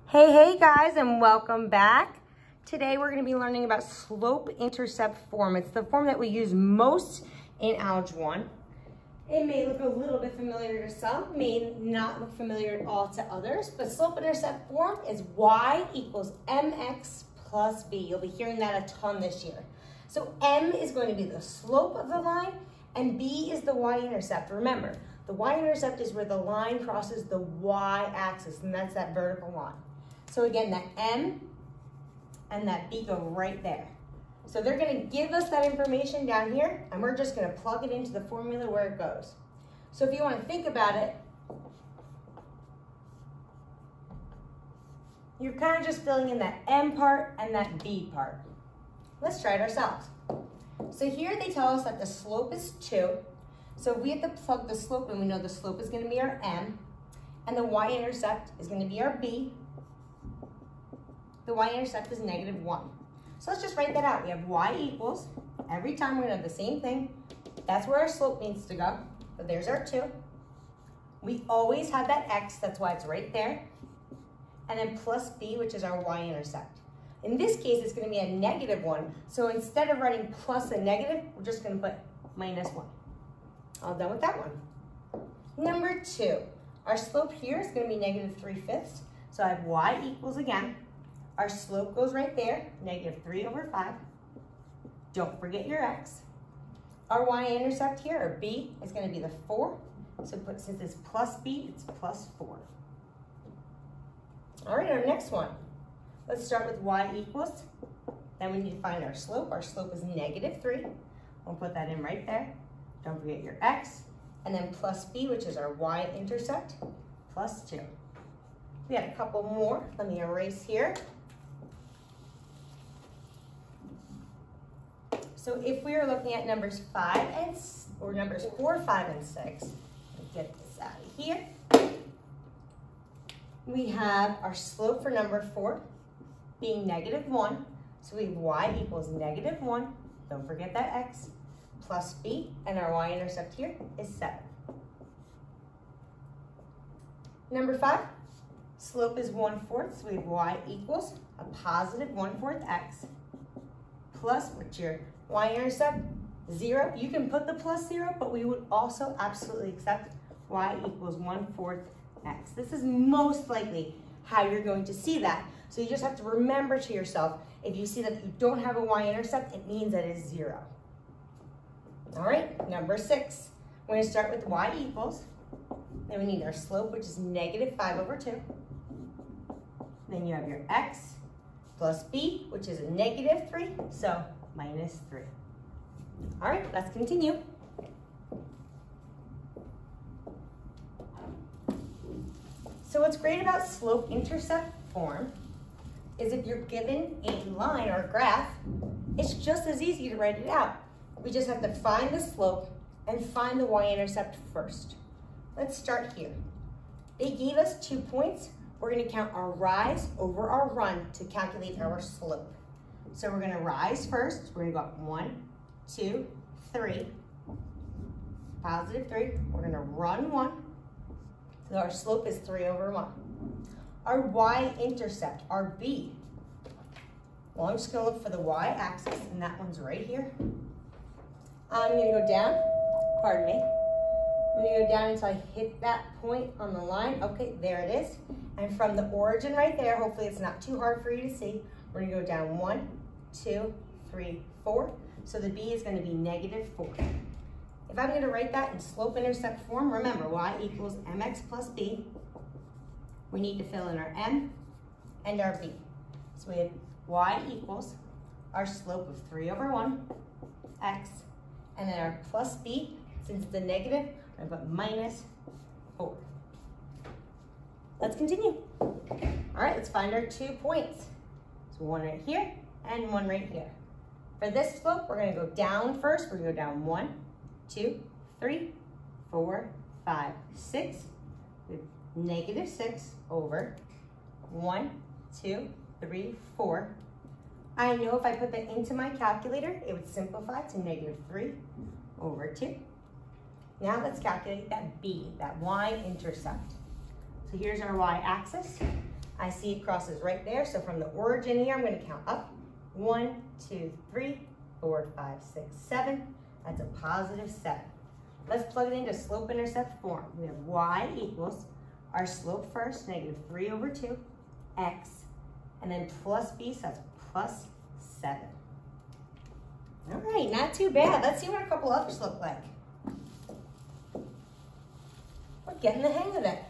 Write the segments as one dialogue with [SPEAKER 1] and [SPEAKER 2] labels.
[SPEAKER 1] Hey guys, and welcome back. Today we're going to be learning about slope-intercept form. It's the form that we use most in Algebra 1. It may look a little bit familiar to some, may not look familiar at all to others, but slope-intercept form is y equals mx plus b. You'll be hearing that a ton this year. So m is going to be the slope of the line, and b is the y-intercept. Remember, the y-intercept is where the line crosses the y-axis, and that's that vertical line. So again, that M and that B go right there. So they're going to give us that information down here, and we're just going to plug it into the formula where it goes. So if you want to think about it, you're kind of just filling in that M part and that B part. Let's try it ourselves. So here they tell us that the slope is 2. So we have to plug the slope in. We know the slope is going to be our M, and the y-intercept is going to be our B. The y-intercept is -1. So let's just write that out. We have y equals, every time we're going to have the same thing. That's where our slope needs to go. So there's our 2. We always have that x, that's why it's right there. And then plus b, which is our y-intercept. In this case, it's going to be a -1. So instead of writing plus a negative, we're just going to put -1. All done with that one. Number 2, our slope here is going to be -3/5. So I have y equals again. Our slope goes right there, -3/5. Don't forget your x. Our y-intercept here, or b, is going to be the 4. So since it's plus b, it's plus 4. All right, our next one. Let's start with y equals. Then we need to find our slope. Our slope is -3. We'll put that in right there. Don't forget your x. And then plus b, which is our y-intercept, plus 2. We had a couple more. Let me erase here. So if we are looking at numbers 4, 5, and 6, let's get this out of here. We have our slope for number 4 being -1. So we have y equals -1. Don't forget that x, plus b, and our y-intercept here is 7. Number 5, slope is 1/4. So we have y equals a positive 1/4 x plus, what's your y-intercept? 0. You can put the plus 0, but we would also absolutely accept y equals 1/4 x. This is most likely how you're going to see that. So you just have to remember to yourself, if you see that you don't have a y-intercept, it means that it's 0. All right, number 6. We're going to start with y equals. Then we need our slope, which is -5/2. Then you have your x plus b, which is a -3, so -3. All right, let's continue. So what's great about slope-intercept form is if you're given a line or a graph, it's just as easy to write it out. We just have to find the slope and find the y-intercept first. Let's start here. They gave us 2 points. We're going to count our rise over our run to calculate our slope. So we're going to rise first. We're going to go up 1, 2, 3, +3. We're going to run 1. So our slope is 3/1. Our y-intercept, our b. Well, I'm just going to look for the y-axis, and that one's right here. I'm going to go down. Pardon me. I'm going to go down until I hit that point on the line. Okay, there it is. And from the origin right there, hopefully it's not too hard for you to see, we're going to go down 1, 2, 3, 4. So the b is going to be -4. If I'm going to write that in slope-intercept form, remember y equals mx plus b. We need to fill in our m and our b. So we have y equals our slope of 3/1 x, and then our plus b, since it's a negative, I'm going to put -4. Let's continue. All right, let's find our 2 points. So one right here and one right here. For this slope, we're going to go down first. We're going to go down 1, 2, 3, 4, 5, 6. With -6 over 1, 2, 3, 4. I know if I put that into my calculator, it would simplify to -3/2. Now let's calculate that b, that y-intercept. So here's our y-axis. I see it crosses right there. So from the origin here, I'm going to count up. 1, 2, 3, 4, 5, 6, 7. That's a positive 7. Let's plug it into slope-intercept form. We have y equals our slope first, negative 3 over 2, x, and then plus b, so that's plus 7. All right, not too bad. Let's see what a couple others look like. We're getting the hang of it.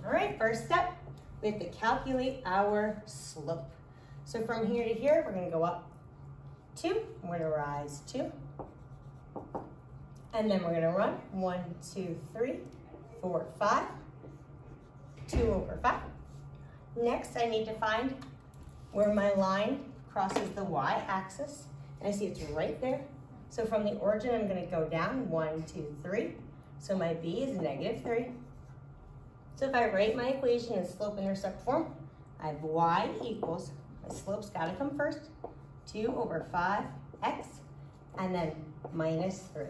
[SPEAKER 1] All right, first step, we have to calculate our slope. So from here to here, we're going to go up 2. We're going to rise 2. And then we're going to run 1, 2, 3, 4, 5, 2 over 5. Next, I need to find where my line crosses the y-axis. And I see it's right there. So from the origin, I'm going to go down 1, 2, 3. So my b is negative 3. So if I write my equation in slope-intercept form, I have y equals, my slope's got to come first, 2 over 5x, and then minus 3.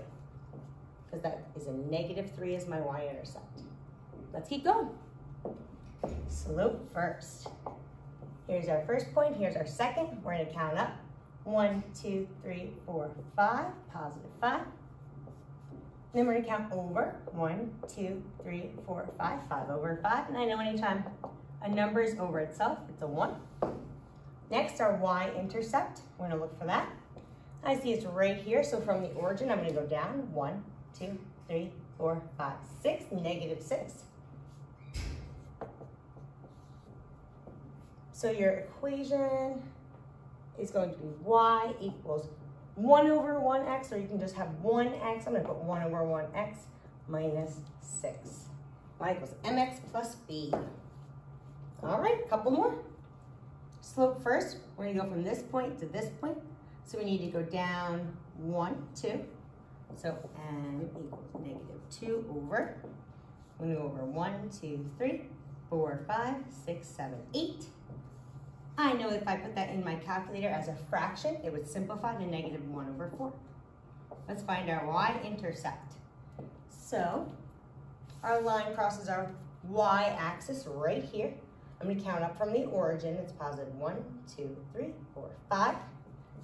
[SPEAKER 1] Because that is a negative 3 as my y-intercept. Let's keep going. Slope first. Here's our first point, here's our second. We're going to count up. 1, 2, 3, 4, 5, positive 5. Then we're going to count over. 1, 2, 3, 4, 5, 5 over 5. And I know anytime a number is over itself, it's a 1. Next, our y-intercept. We're going to look for that. I see it's right here, so from the origin, I'm going to go down 1, 2, 3, 4, 5, 6, negative 6. So your equation is going to be y equals 1 over 1x, or you can just have 1x. I'm going to put 1 over 1x minus 6. Y equals mx plus b. All right, a couple more. Slope first, we're going to go from this point to this point. So we need to go down 1, 2. So m equals negative 2 over. We're going to go over 1, 2, 3, 4, 5, 6, 7, 8. I know if I put that in my calculator as a fraction, it would simplify to negative 1 over 4. Let's find our y-intercept. So our line crosses our y-axis right here. I'm going to count up from the origin. It's positive 1, 2, 3, 4, 5.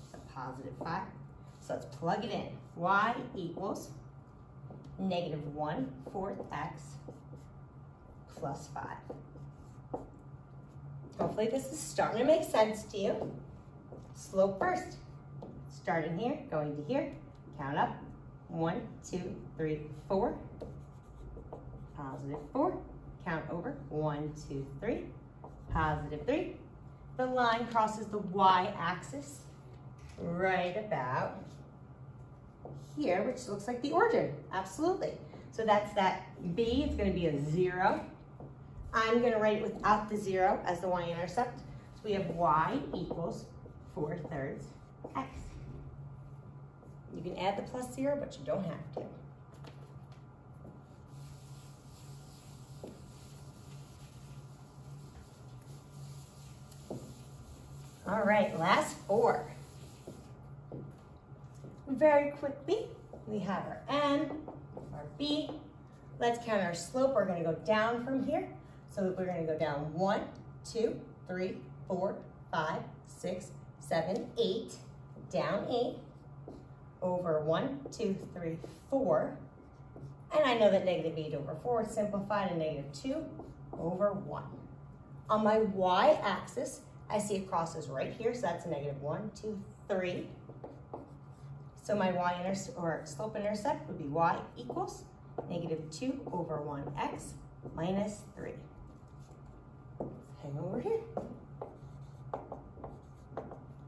[SPEAKER 1] It's a positive 5. So let's plug it in. Y equals negative 1/4 x plus 5. Hopefully this is starting to make sense to you. Slope first. Starting here, going to here. Count up. 1, 2, 3, 4. Positive 4. Count over. 1, 2, 3. Positive 3. The line crosses the y-axis right about here, which looks like the origin. Absolutely. So that's that b. It's going to be a 0. I'm going to write it without the 0 as the y-intercept. So we have y equals 4/3 x. You can add the plus 0, but you don't have to. All right, last 4. Very quickly, we have our m, our b. Let's count our slope. We're going to go down from here. So we're going to go down 1, 2, 3, 4, 5, 6, 7, 8. Down 8. Over 1, 2, 3, 4. And I know that negative 8 over 4 is simplified to negative 2 over 1. On my y-axis, I see it crosses right here, so that's a negative 1, 2, 3. So my slope-intercept would be y equals negative 2 over 1x minus 3. Hang over here.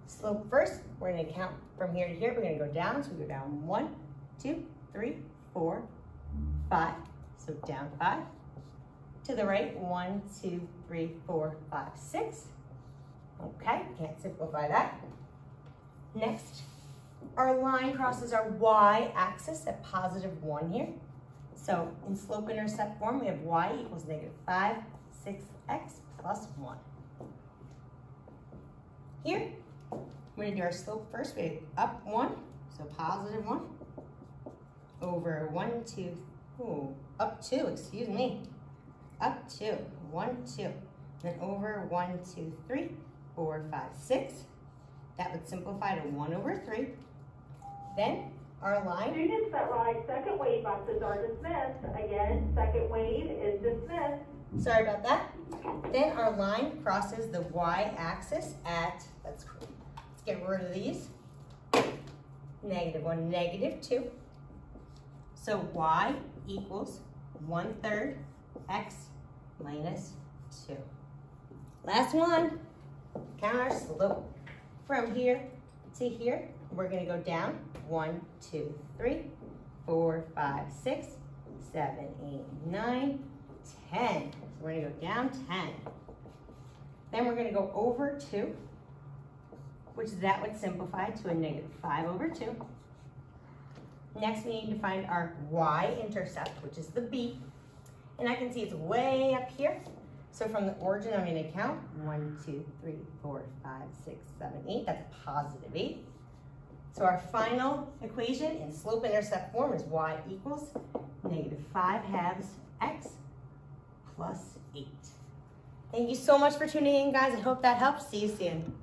[SPEAKER 1] Slope first, we're going to count from here to here. We're going to go down, so we go down 1, 2, 3, 4, 5. So down 5. To the right, 1, 2, 3, 4, 5, 6. Okay, can't simplify that. Next, our line crosses our y-axis at positive 1 here. So in slope-intercept form, we have y equals negative 5, 6x plus 1. Here, we're going to do our slope first. We have up 1, so positive 1, over 1, 2, up 2, excuse me. Up 2, 1, 2. Then over 1, 2, 3, 4, 5, 6. That would simplify to 1 over 3. Then our line.
[SPEAKER 2] Students that ride second wave buses are dismissed. Again, second wave is dismissed.
[SPEAKER 1] Sorry about that. Then our line crosses the y-axis at, let's get rid of these. -1, -2. So y equals 1/3 x minus 2. Last one, count our slope. From here to here, we're gonna go down 1, 2, 3, 4, 5, 6, 7, 8, 9, 10. So we're gonna go down 10. Then we're gonna go over 2, which that would simplify to a -5 over 2. Next, we need to find our y-intercept, which is the b. And I can see it's way up here. So from the origin, I'm going to count 1, 2, 3, 4, 5, 6, 7, 8. That's positive 8. So our final equation in slope-intercept form is y equals -5/2 x plus 8. Thank you so much for tuning in, guys. I hope that helps. See you soon.